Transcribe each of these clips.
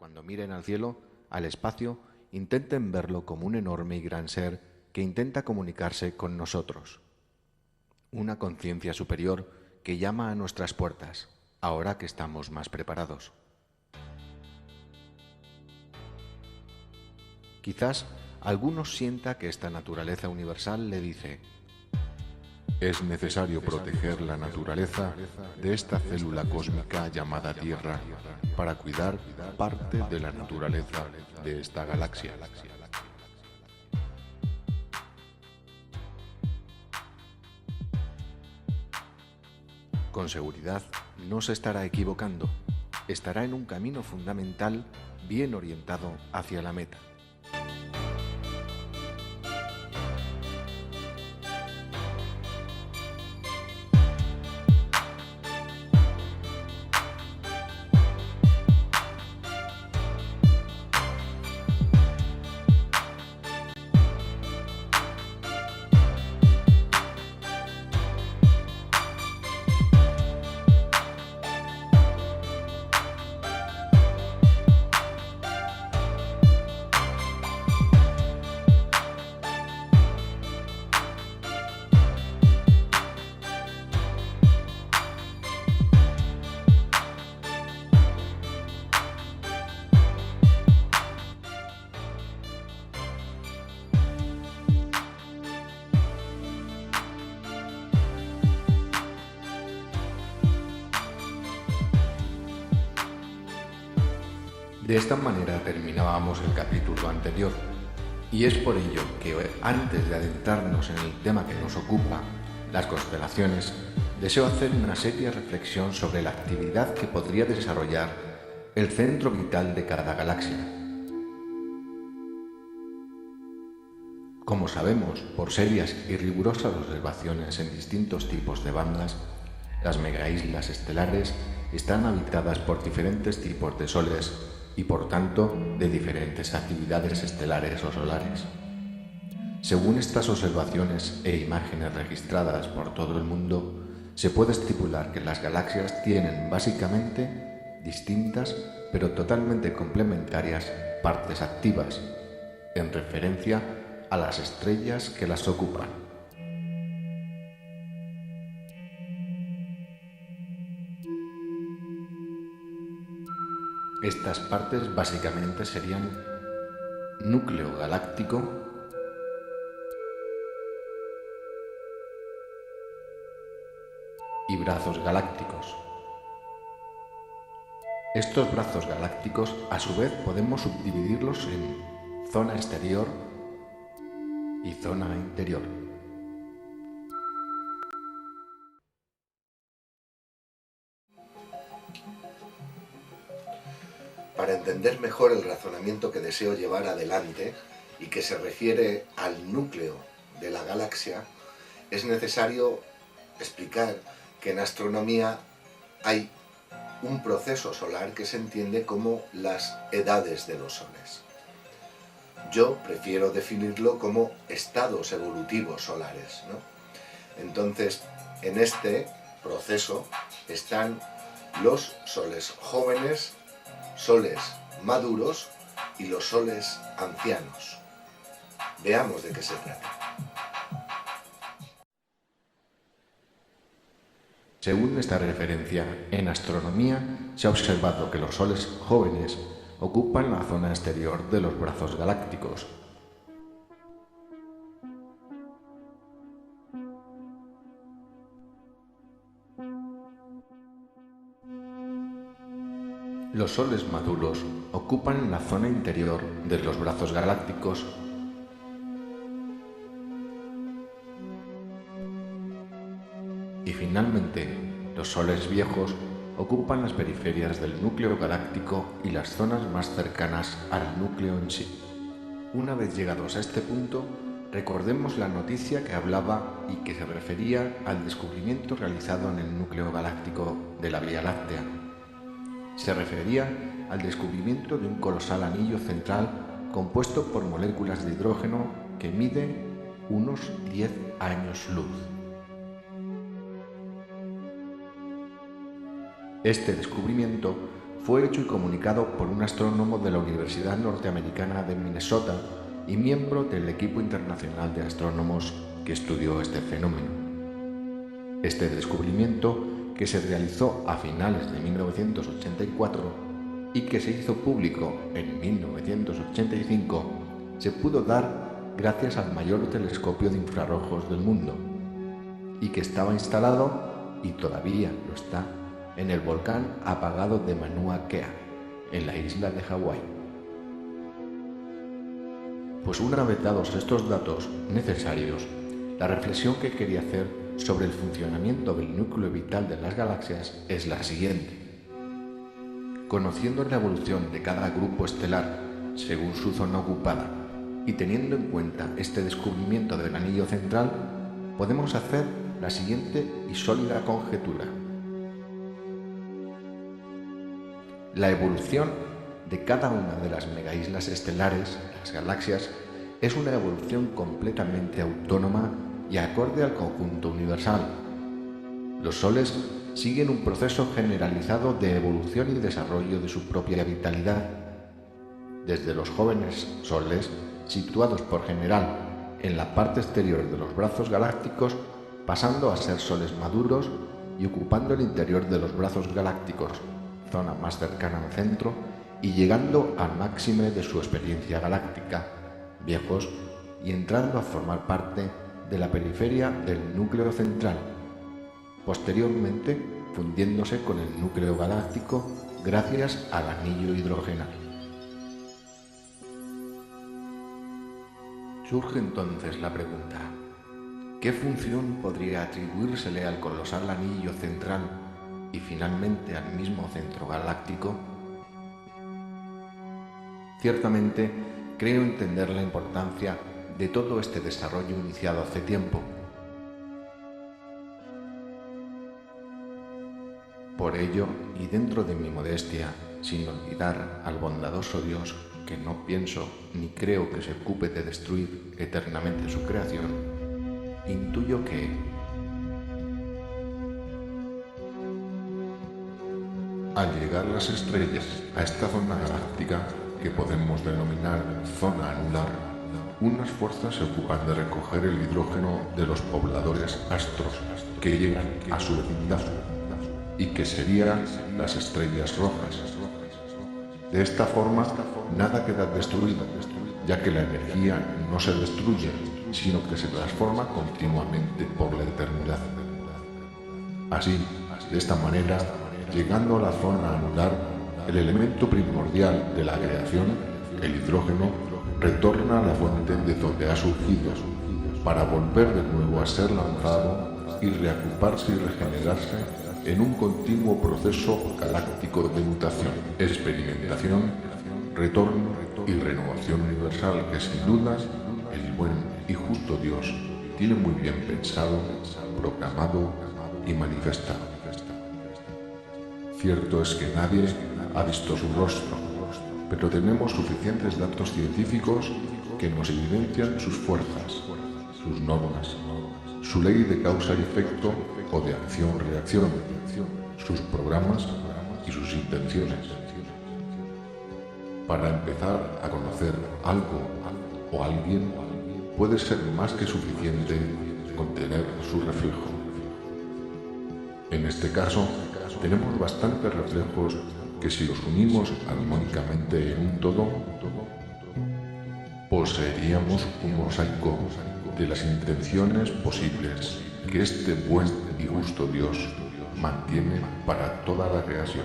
Cuando miren al cielo, al espacio, intenten verlo como un enorme y gran ser que intenta comunicarse con nosotros. Una conciencia superior que llama a nuestras puertas, ahora que estamos más preparados. Quizás algunos sienta que esta naturaleza universal le dice: es necesario proteger la naturaleza de esta célula cósmica llamada Tierra para cuidar parte de la naturaleza de esta galaxia. Con seguridad no se estará equivocando, estará en un camino fundamental bien orientado hacia la meta. De esta manera terminábamos el capítulo anterior, y es por ello que antes de adentrarnos en el tema que nos ocupa, las constelaciones, deseo hacer una seria reflexión sobre la actividad que podría desarrollar el centro vital de cada galaxia. Como sabemos, por serias y rigurosas observaciones en distintos tipos de bandas, las megaislas estelares están habitadas por diferentes tipos de soles y por tanto de diferentes actividades estelares o solares. Según estas observaciones e imágenes registradas por todo el mundo, se puede estipular que las galaxias tienen básicamente distintas pero totalmente complementarias partes activas, en referencia a las estrellas que las ocupan. Estas partes básicamente serían núcleo galáctico, y brazos galácticos. Estos brazos galácticos, a su vez, podemos subdividirlos en zona exterior y zona interior. Para entender mejor el razonamiento que deseo llevar adelante y que se refiere al núcleo de la galaxia, es necesario explicar que en astronomía hay un proceso solar que se entiende como las edades de los soles. Yo prefiero definirlo como estados evolutivos solares, ¿no? Entonces, en este proceso están los soles jóvenes, soles maduros y los soles ancianos. Veamos de qué se trata. Según esta referencia, en astronomía se ha observado que los soles jóvenes ocupan la zona exterior de los brazos galácticos. Los soles maduros ocupan la zona interior de los brazos galácticos. Y finalmente, los soles viejos ocupan las periferias del núcleo galáctico y las zonas más cercanas al núcleo en sí. Una vez llegados a este punto, recordemos la noticia que hablaba y que se refería al descubrimiento realizado en el núcleo galáctico de la Vía Láctea. Se refería al descubrimiento de un colosal anillo central compuesto por moléculas de hidrógeno que mide unos 10 años luz. Este descubrimiento fue hecho y comunicado por un astrónomo de la Universidad Norteamericana de Minnesota y miembro del equipo internacional de astrónomos que estudió este fenómeno. Este descubrimiento, que se realizó a finales de 1984 y que se hizo público en 1985, se pudo dar gracias al mayor telescopio de infrarrojos del mundo y que estaba instalado, y todavía lo está, en el volcán apagado de Mauna Kea, en la isla de Hawái. Pues una vez dados estos datos necesarios, la reflexión que quería hacer sobre el funcionamiento del núcleo vital de las galaxias es la siguiente. Conociendo la evolución de cada grupo estelar según su zona ocupada y teniendo en cuenta este descubrimiento del anillo central, podemos hacer la siguiente y sólida conjetura. La evolución de cada una de las megaislas estelares, las galaxias, es una evolución completamente autónoma y acorde al conjunto universal. Los soles siguen un proceso generalizado de evolución y desarrollo de su propia vitalidad. Desde los jóvenes soles, situados por general en la parte exterior de los brazos galácticos, pasando a ser soles maduros y ocupando el interior de los brazos galácticos, zona más cercana al centro, y llegando al máxime de su experiencia galáctica, viejos, y entrando a formar parte de la periferia del núcleo central, posteriormente fundiéndose con el núcleo galáctico gracias al anillo hidrogenal. Surge entonces la pregunta: ¿qué función podría atribuírsele al colosal anillo central y finalmente al mismo centro galáctico? Ciertamente, creo entender la importancia de todo este desarrollo iniciado hace tiempo. Por ello, y dentro de mi modestia, sin olvidar al bondadoso Dios, que no pienso ni creo que se ocupe de destruir eternamente su creación, intuyo que al llegar las estrellas a esta zona galáctica, que podemos denominar zona anular, unas fuerzas se ocupan de recoger el hidrógeno de los pobladores astros que llegan a su vecindad y que serían las estrellas rojas. De esta forma, nada queda destruido, ya que la energía no se destruye, sino que se transforma continuamente por la eternidad. Así, de esta manera, llegando a la zona anular, el elemento primordial de la creación, el hidrógeno, retorna a la fuente de donde ha surgido, para volver de nuevo a ser lanzado y reagruparse y regenerarse en un continuo proceso galáctico de mutación, experimentación, retorno y renovación universal que sin dudas el buen y justo Dios tiene muy bien pensado, programado y manifestado. Cierto es que nadie ha visto su rostro, pero tenemos suficientes datos científicos que nos evidencian sus fuerzas, sus normas, su ley de causa y efecto o de acción-reacción, sus programas y sus intenciones. Para empezar a conocer algo o alguien, puede ser más que suficiente con tener su reflejo. En este caso, tenemos bastantes reflejos que, si los unimos armónicamente en un todo, poseeríamos un mosaico de las intenciones posibles que este buen y justo Dios mantiene para toda la creación.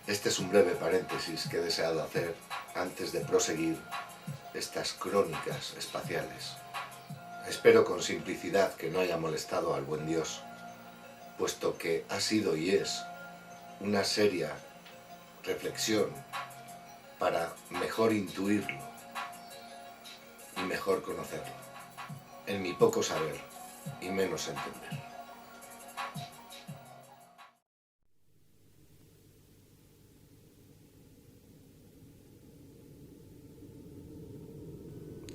Este es un breve paréntesis que he deseado hacer antes de proseguir estas crónicas espaciales. Espero con simplicidad que no haya molestado al buen Dios, puesto que ha sido y es una seria reflexión para mejor intuirlo y mejor conocerlo, en mi poco saber y menos entender.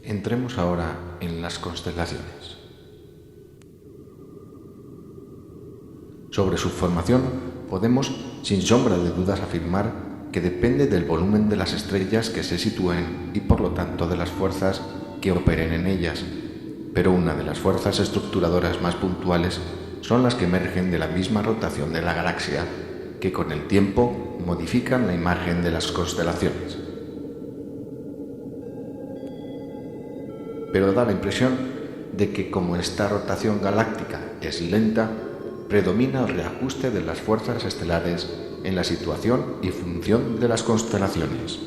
entremos ahora en las constelaciones. Sobre su formación podemos, sin sombra de dudas, afirmar que depende del volumen de las estrellas que se sitúen y por lo tanto de las fuerzas que operen en ellas, pero una de las fuerzas estructuradoras más puntuales son las que emergen de la misma rotación de la galaxia, que con el tiempo modifican la imagen de las constelaciones. Pero da la impresión de que como esta rotación galáctica es lenta, predomina el reajuste de las fuerzas estelares en la situación y función de las constelaciones.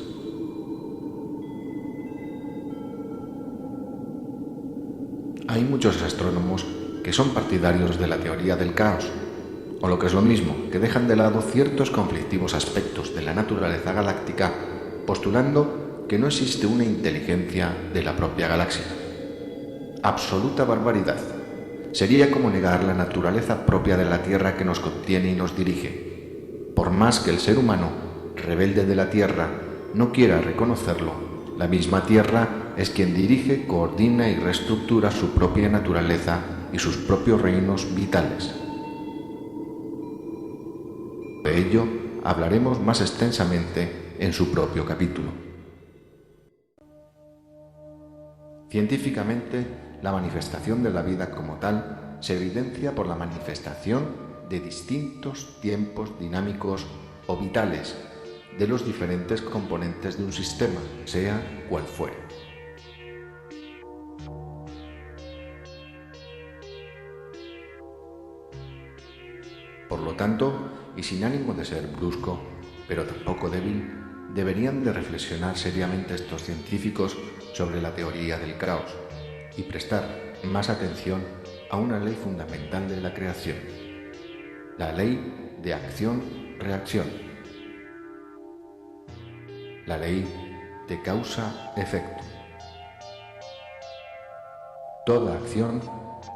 Hay muchos astrónomos que son partidarios de la teoría del caos, o lo que es lo mismo, que dejan de lado ciertos conflictivos aspectos de la naturaleza galáctica, postulando que no existe una inteligencia de la propia galaxia. Absoluta barbaridad. Sería como negar la naturaleza propia de la Tierra que nos contiene y nos dirige. Por más que el ser humano, rebelde de la Tierra, no quiera reconocerlo, la misma Tierra es quien dirige, coordina y reestructura su propia naturaleza y sus propios reinos vitales. De ello hablaremos más extensamente en su propio capítulo. Científicamente, la manifestación de la vida como tal se evidencia por la manifestación de distintos tiempos dinámicos o vitales de los diferentes componentes de un sistema, sea cual fuere. Por lo tanto, y sin ánimo de ser brusco, pero tampoco débil, deberían de reflexionar seriamente estos científicos sobre la teoría del caos y prestar más atención a una ley fundamental de la creación, la ley de acción-reacción, la ley de causa-efecto. Toda acción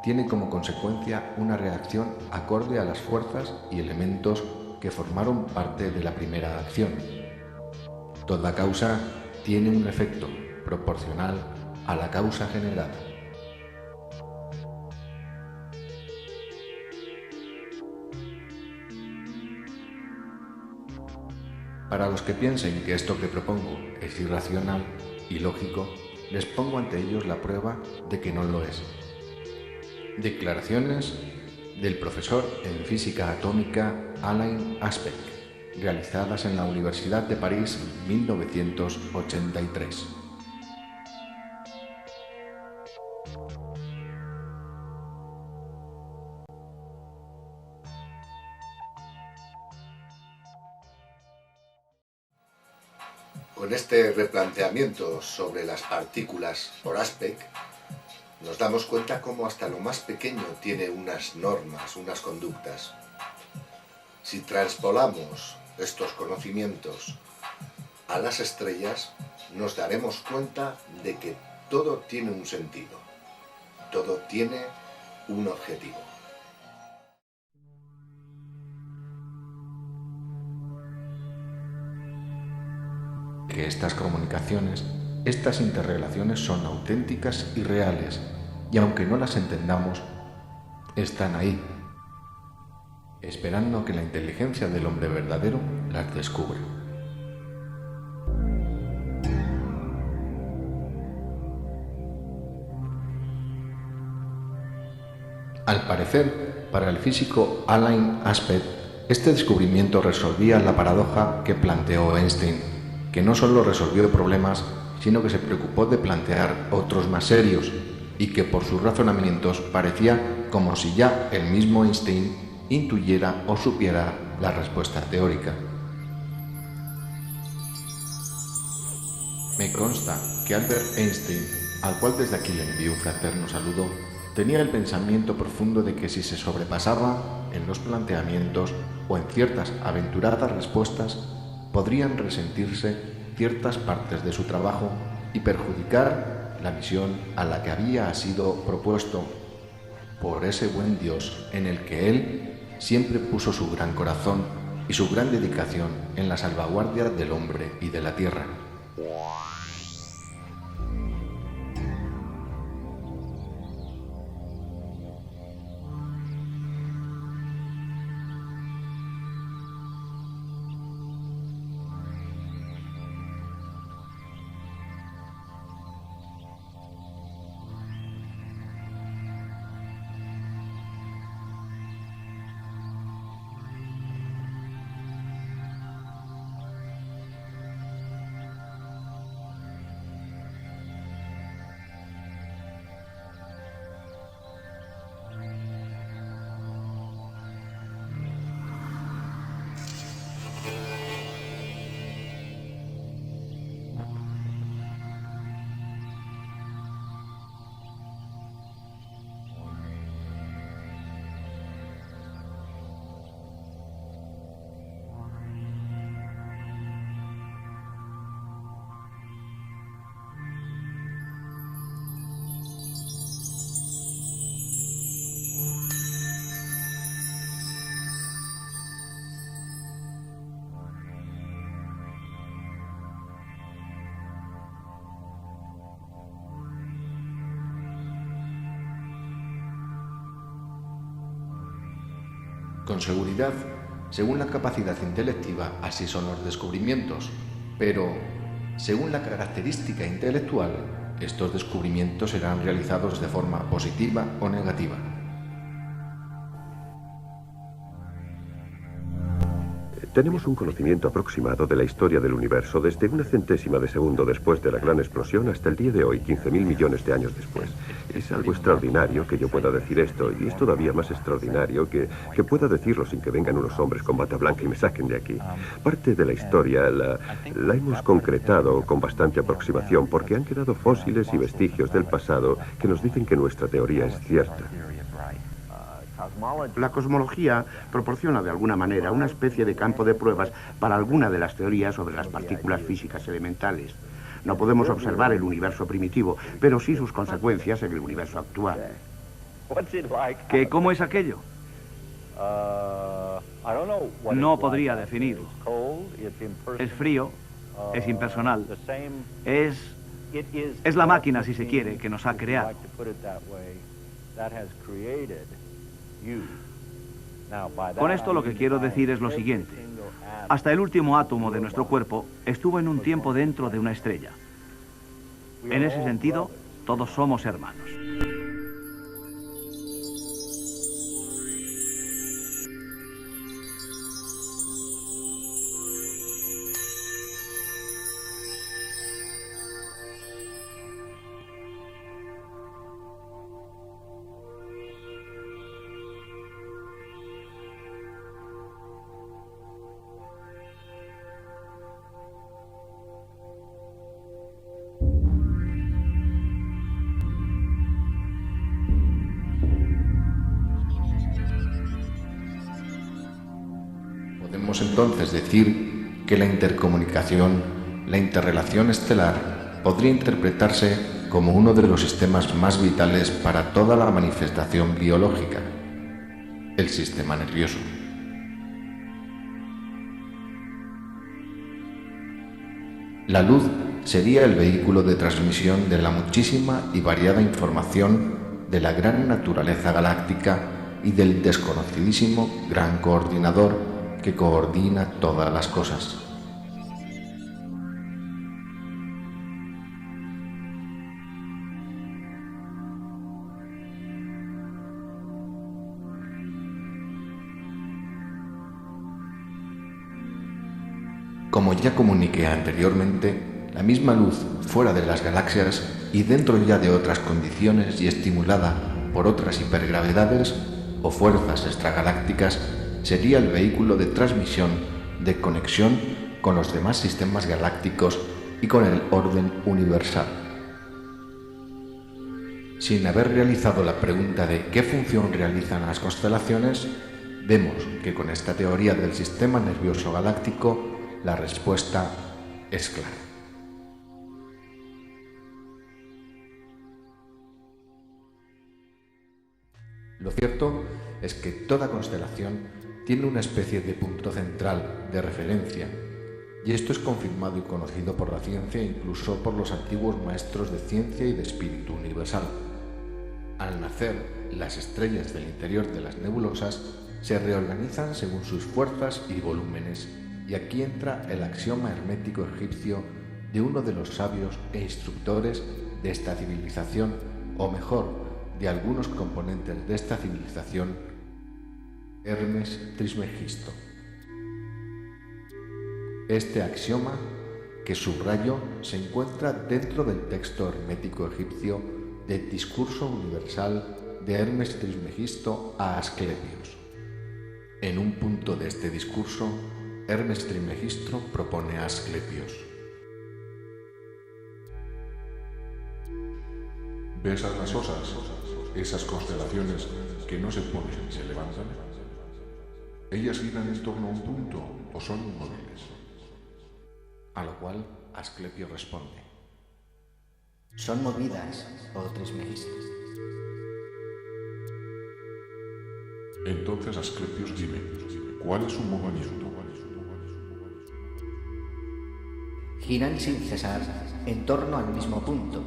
tiene como consecuencia una reacción acorde a las fuerzas y elementos que formaron parte de la primera acción. Toda causa tiene un efecto proporcional a la causa generada. Para los que piensen que esto que propongo es irracional y lógico, les pongo ante ellos la prueba de que no lo es. Declaraciones del profesor en física atómica Alain Aspect, realizadas en la Universidad de París en 1983. Con este replanteamiento sobre las partículas por Aspect, nos damos cuenta cómo hasta lo más pequeño tiene unas normas, unas conductas. Si transpolamos estos conocimientos a las estrellas, nos daremos cuenta de que todo tiene un sentido, todo tiene un objetivo. Que estas comunicaciones, estas interrelaciones son auténticas y reales, y aunque no las entendamos, están ahí, esperando que la inteligencia del hombre verdadero las descubra. Al parecer, para el físico Alain Aspect, este descubrimiento resolvía la paradoja que planteó Einstein, que no solo resolvió problemas, sino que se preocupó de plantear otros más serios, y que por sus razonamientos parecía como si ya el mismo Einstein intuyera o supiera la respuesta teórica. Me consta que Albert Einstein, al cual desde aquí le envío un fraterno saludo, tenía el pensamiento profundo de que si se sobrepasaba en los planteamientos o en ciertas aventuradas respuestas, podrían resentirse ciertas partes de su trabajo y perjudicar la misión a la que había sido propuesto por ese buen Dios en el que él siempre puso su gran corazón y su gran dedicación en la salvaguardia del hombre y de la tierra. Con seguridad, según la capacidad intelectiva, así son los descubrimientos, pero según la característica intelectual, estos descubrimientos serán realizados de forma positiva o negativa. Tenemos un conocimiento aproximado de la historia del universo desde una centésima de segundo después de la gran explosión hasta el día de hoy, 15.000 millones de años después. Es algo extraordinario que yo pueda decir esto, y es todavía más extraordinario que pueda decirlo sin que vengan unos hombres con bata blanca y me saquen de aquí. Parte de la historia la hemos concretado con bastante aproximación porque han quedado fósiles y vestigios del pasado que nos dicen que nuestra teoría es cierta. La cosmología proporciona de alguna manera una especie de campo de pruebas para alguna de las teorías sobre las partículas físicas elementales. No podemos observar el universo primitivo, pero sí sus consecuencias en el universo actual. ¿Cómo es aquello? No podría definirlo. Es frío, es impersonal, es la máquina, si se quiere, que nos ha creado. Con esto lo que quiero decir es lo siguiente. Hasta el último átomo de nuestro cuerpo estuvo en un tiempo dentro de una estrella. En ese sentido, todos somos hermanos. Podemos entonces decir que la intercomunicación, la interrelación estelar, podría interpretarse como uno de los sistemas más vitales para toda la manifestación biológica, el sistema nervioso. La luz sería el vehículo de transmisión de la muchísima y variada información de la gran naturaleza galáctica y del desconocidísimo gran coordinador que coordina todas las cosas. Como ya comuniqué anteriormente, la misma luz fuera de las galaxias y dentro ya de otras condiciones y estimulada por otras hipergravedades o fuerzas extragalácticas sería el vehículo de transmisión, de conexión con los demás sistemas galácticos y con el orden universal. Sin haber realizado la pregunta de qué función realizan las constelaciones, vemos que con esta teoría del sistema nervioso galáctico la respuesta es clara. Lo cierto es que toda constelación tiene una especie de punto central de referencia, y esto es confirmado y conocido por la ciencia e incluso por los antiguos maestros de ciencia y de espíritu universal. Al nacer, las estrellas del interior de las nebulosas se reorganizan según sus fuerzas y volúmenes, y aquí entra el axioma hermético egipcio de uno de los sabios e instructores de esta civilización, o mejor, de algunos componentes de esta civilización, Hermes Trismegisto. Este axioma, que subrayo, se encuentra dentro del texto hermético egipcio del discurso universal de Hermes Trismegisto a Asclepios. En un punto de este discurso, Hermes Trismegisto propone a Asclepios: ¿ves a las osas, esas constelaciones que no se ponen ni se levantan? ¿Ellas giran en torno a un punto o son inmóviles? A lo cual Asclepio responde: son movidas, oh Trismegisto. Entonces Asclepios, dime, ¿cuál es su movimiento? Giran sin cesar en torno al mismo punto.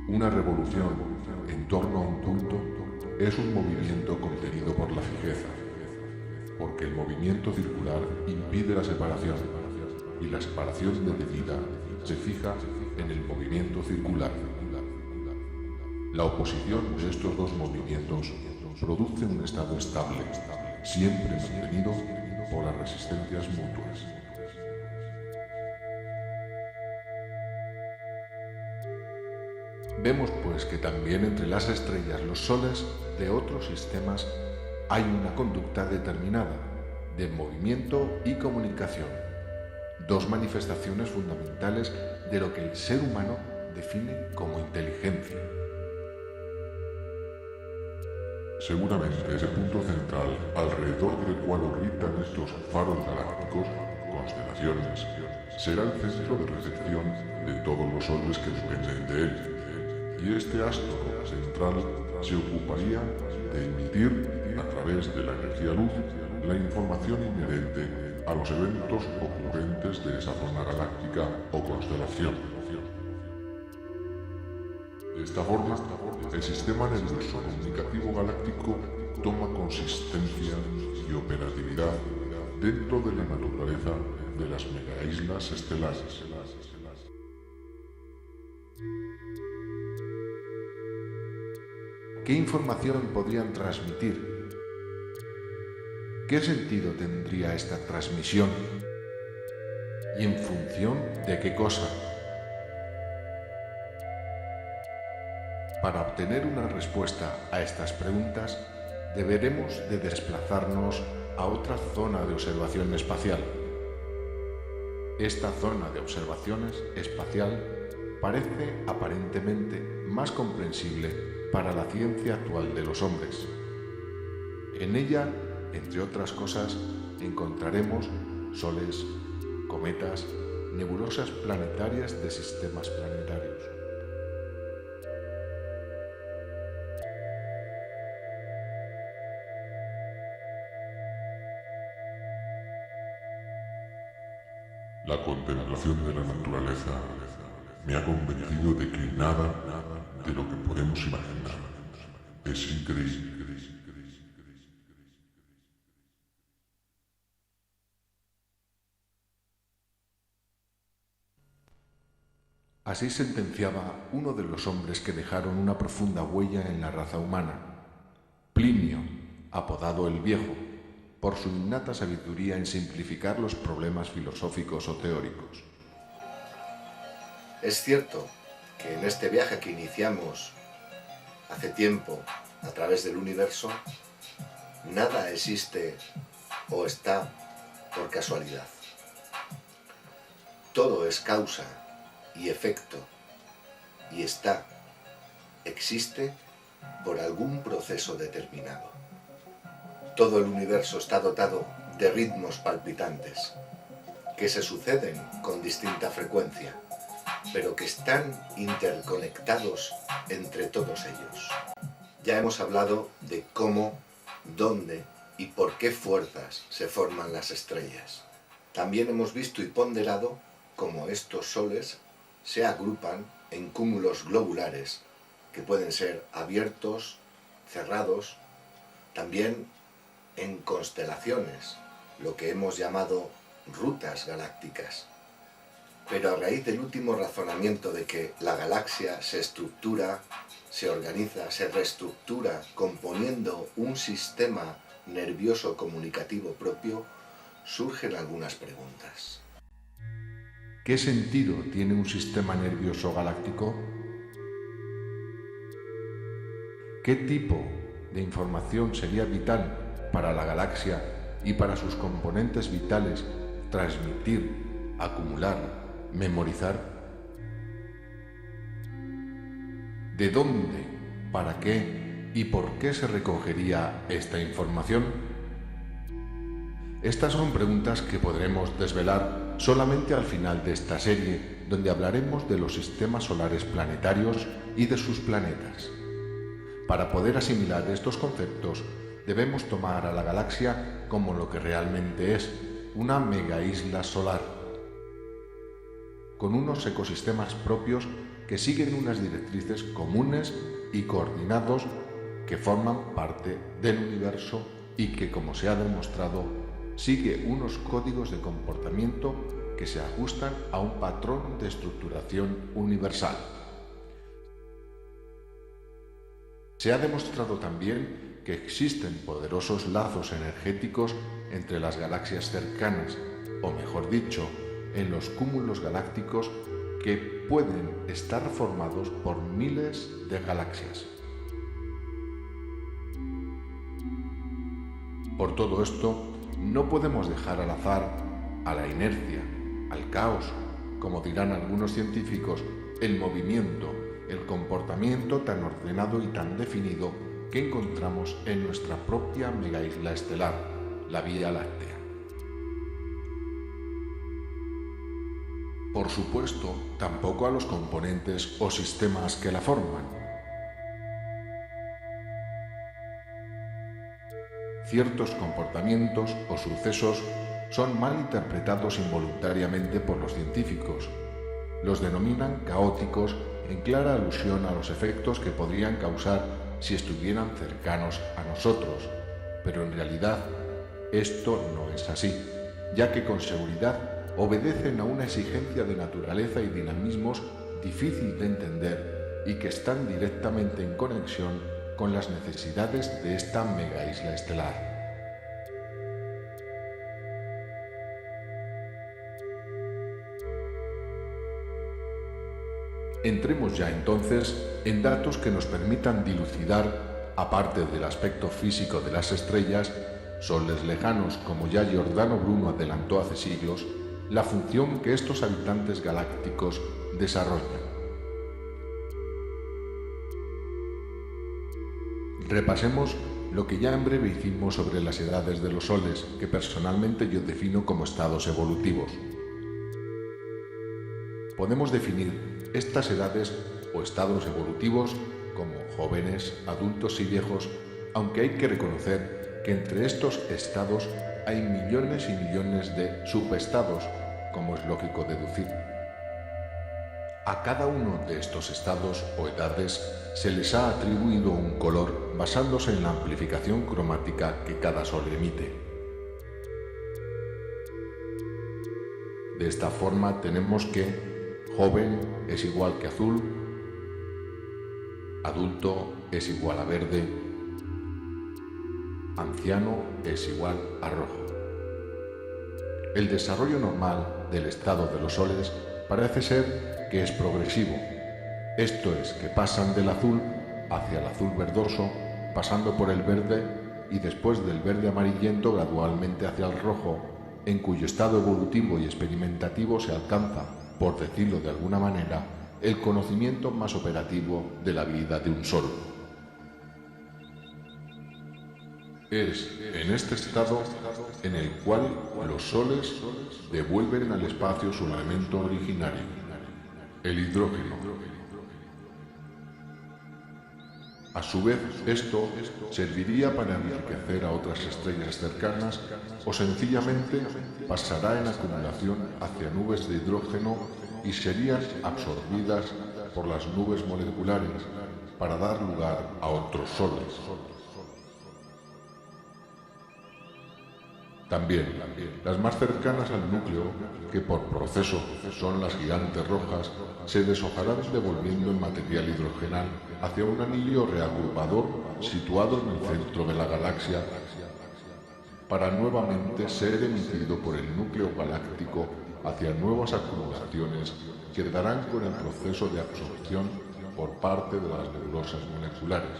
Una revolución en torno a un punto es un movimiento contenido por la fijeza, porque el movimiento circular impide la separación, y la separación de medida se fija en el movimiento circular. La oposición de estos dos movimientos produce un estado estable, siempre mantenido por las resistencias mutuas. Vemos pues que también entre las estrellas, los soles de otros sistemas, hay una conducta determinada de movimiento y comunicación, dos manifestaciones fundamentales de lo que el ser humano define como inteligencia. Seguramente ese punto central alrededor del cual orbitan estos faros galácticos, constelaciones, será el centro de recepción de todos los soles que dependen de él. Y este astro central se ocuparía de emitir, a través de la energía luz, la información inherente a los eventos ocurrentes de esa zona galáctica o constelación. De esta forma, el sistema nervioso comunicativo galáctico toma consistencia y operatividad dentro de la naturaleza de las megaislas estelares. ¿Qué información podrían transmitir? ¿Qué sentido tendría esta transmisión? ¿Y en función de qué cosa? Para obtener una respuesta a estas preguntas, deberemos de desplazarnos a otra zona de observación espacial. Esta zona de observación espacial parece aparentemente más comprensible para la ciencia actual de los hombres. En ella, entre otras cosas, encontraremos soles, cometas, nebulosas planetarias de sistemas planetarios. La contemplación de la naturaleza me ha convencido de que nada de lo que podemos imaginar es increíble. Así sentenciaba uno de los hombres que dejaron una profunda huella en la raza humana, Plinio, apodado el Viejo, por su innata sabiduría en simplificar los problemas filosóficos o teóricos. Es cierto que en este viaje que iniciamos hace tiempo a través del universo, nada existe o está por casualidad. Todo es causa y efecto y existe por algún proceso determinado. Todo el universo está dotado de ritmos palpitantes que se suceden con distinta frecuencia, pero que están interconectados entre todos ellos. Ya hemos hablado de cómo, dónde y por qué fuerzas se forman las estrellas. También hemos visto y ponderado cómo estos soles se agrupan en cúmulos globulares que pueden ser abiertos, cerrados, también en constelaciones, lo que hemos llamado rutas galácticas. Pero a raíz del último razonamiento de que la galaxia se estructura, se organiza, se reestructura componiendo un sistema nervioso comunicativo propio, surgen algunas preguntas. ¿Qué sentido tiene un sistema nervioso galáctico? ¿Qué tipo de información sería vital para la galaxia y para sus componentes vitales transmitir, acumular, memorizar? ¿De dónde, para qué y por qué se recogería esta información? Estas son preguntas que podremos desvelar solamente al final de esta serie, donde hablaremos de los sistemas solares planetarios y de sus planetas. Para poder asimilar estos conceptos, debemos tomar a la galaxia como lo que realmente es, una megaisla solar, con unos ecosistemas propios que siguen unas directrices comunes y coordinados que forman parte del universo y que, como se ha demostrado, sigue unos códigos de comportamiento que se ajustan a un patrón de estructuración universal. Se ha demostrado también que existen poderosos lazos energéticos entre las galaxias cercanas, o mejor dicho, en los cúmulos galácticos que pueden estar formados por miles de galaxias. Por todo esto, no podemos dejar al azar, a la inercia, al caos, como dirán algunos científicos, el movimiento, el comportamiento tan ordenado y tan definido que encontramos en nuestra propia megaisla estelar, la Vía Láctea. Por supuesto, tampoco a los componentes o sistemas que la forman. Ciertos comportamientos o sucesos son mal interpretados involuntariamente por los científicos. Los denominan caóticos en clara alusión a los efectos que podrían causar si estuvieran cercanos a nosotros, pero en realidad esto no es así, ya que con seguridad obedecen a una exigencia de naturaleza y dinamismos difícil de entender y que están directamente en conexión con las necesidades de esta megaisla estelar. Entremos ya entonces en datos que nos permitan dilucidar, aparte del aspecto físico de las estrellas, soles lejanos como ya Giordano Bruno adelantó hace siglos, la función que estos habitantes galácticos desarrollan. Repasemos lo que ya en breve hicimos sobre las edades de los soles, que personalmente yo defino como estados evolutivos. Podemos definir estas edades o estados evolutivos como jóvenes, adultos y viejos, aunque hay que reconocer que entre estos estados hay millones y millones de subestados, como es lógico deducir. A cada uno de estos estados o edades se les ha atribuido un color basándose en la amplificación cromática que cada sol emite. De esta forma tenemos que joven es igual que azul, adulto es igual a verde, anciano es igual a rojo. El desarrollo normal del estado de los soles parece ser que es progresivo. Esto es, que pasan del azul hacia el azul verdoso, pasando por el verde y después del verde amarillento gradualmente hacia el rojo, en cuyo estado evolutivo y experimentativo se alcanza, por decirlo de alguna manera, el conocimiento más operativo de la vida de un sol. Es en este estado en el cual los soles devuelven al espacio su elemento originario, el hidrógeno. A su vez, esto serviría para enriquecer a otras estrellas cercanas o sencillamente pasará en acumulación hacia nubes de hidrógeno y serían absorbidas por las nubes moleculares para dar lugar a otros soles. También, las más cercanas al núcleo, que por proceso son las gigantes rojas, se deshojarán devolviendo el material hidrogenal hacia un anillo reagrupador situado en el centro de la galaxia, para nuevamente ser emitido por el núcleo galáctico hacia nuevas acumulaciones que darán con el proceso de absorción por parte de las nebulosas moleculares.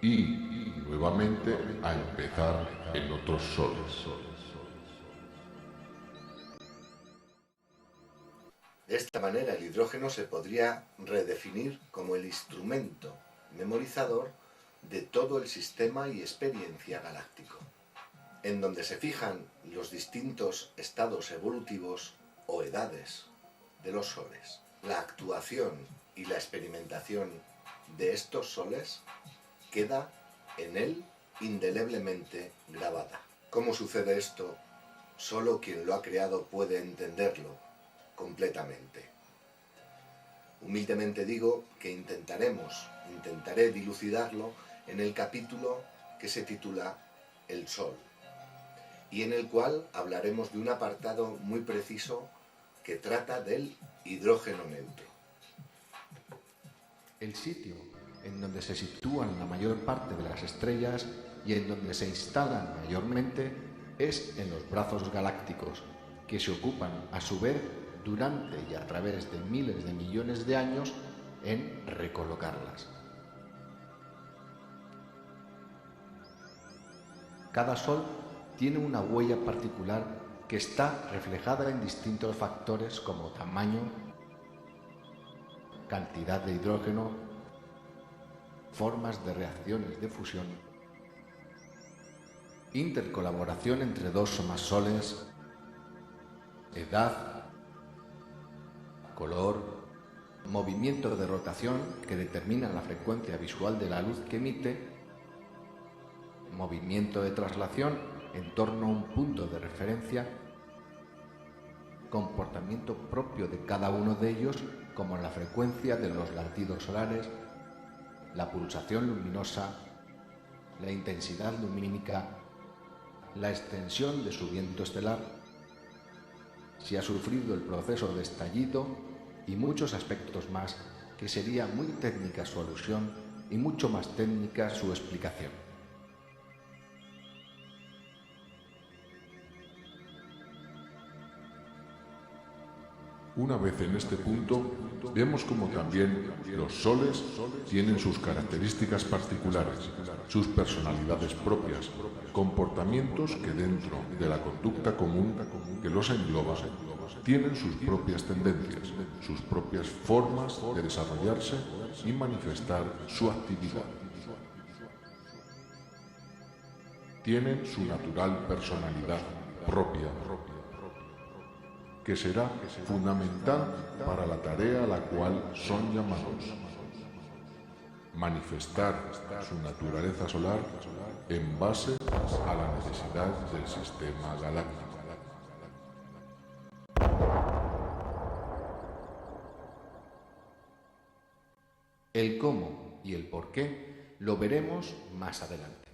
Y nuevamente a empezar en otros soles. De esta manera, el hidrógeno se podría redefinir como el instrumento memorizador de todo el sistema y experiencia galáctico, en donde se fijan los distintos estados evolutivos o edades de los soles. La actuación y la experimentación de estos soles queda en él indeleblemente grabada. ¿Cómo sucede esto? Solo quien lo ha creado puede entenderlo completamente. Humildemente digo que intentaremos intentaré dilucidarlo en el capítulo que se titula El Sol, y en el cual hablaremos de un apartado muy preciso que trata del hidrógeno neutro. El sitio en donde se sitúan la mayor parte de las estrellas y en donde se instalan mayormente es en los brazos galácticos, que se ocupan a su vez durante y a través de miles de millones de años en recolocarlas. Cada sol tiene una huella particular que está reflejada en distintos factores como tamaño, cantidad de hidrógeno, formas de reacciones de fusión, intercolaboración entre dos o más soles, edad, color, movimiento de rotación que determina la frecuencia visual de la luz que emite, movimiento de traslación en torno a un punto de referencia, comportamiento propio de cada uno de ellos como la frecuencia de los latidos solares, la pulsación luminosa, la intensidad lumínica, la extensión de su viento estelar, si ha sufrido el proceso de estallido y muchos aspectos más que sería muy técnica su alusión y mucho más técnica su explicación. Una vez en este punto, vemos como también los soles tienen sus características particulares, sus personalidades propias, comportamientos que dentro de la conducta común que los engloba, tienen sus propias tendencias, sus propias formas de desarrollarse y manifestar su actividad. Tienen su natural personalidad propia, que será fundamental para la tarea a la cual son llamados: manifestar su naturaleza solar en base a la necesidad del sistema galáctico. El cómo y el por qué lo veremos más adelante.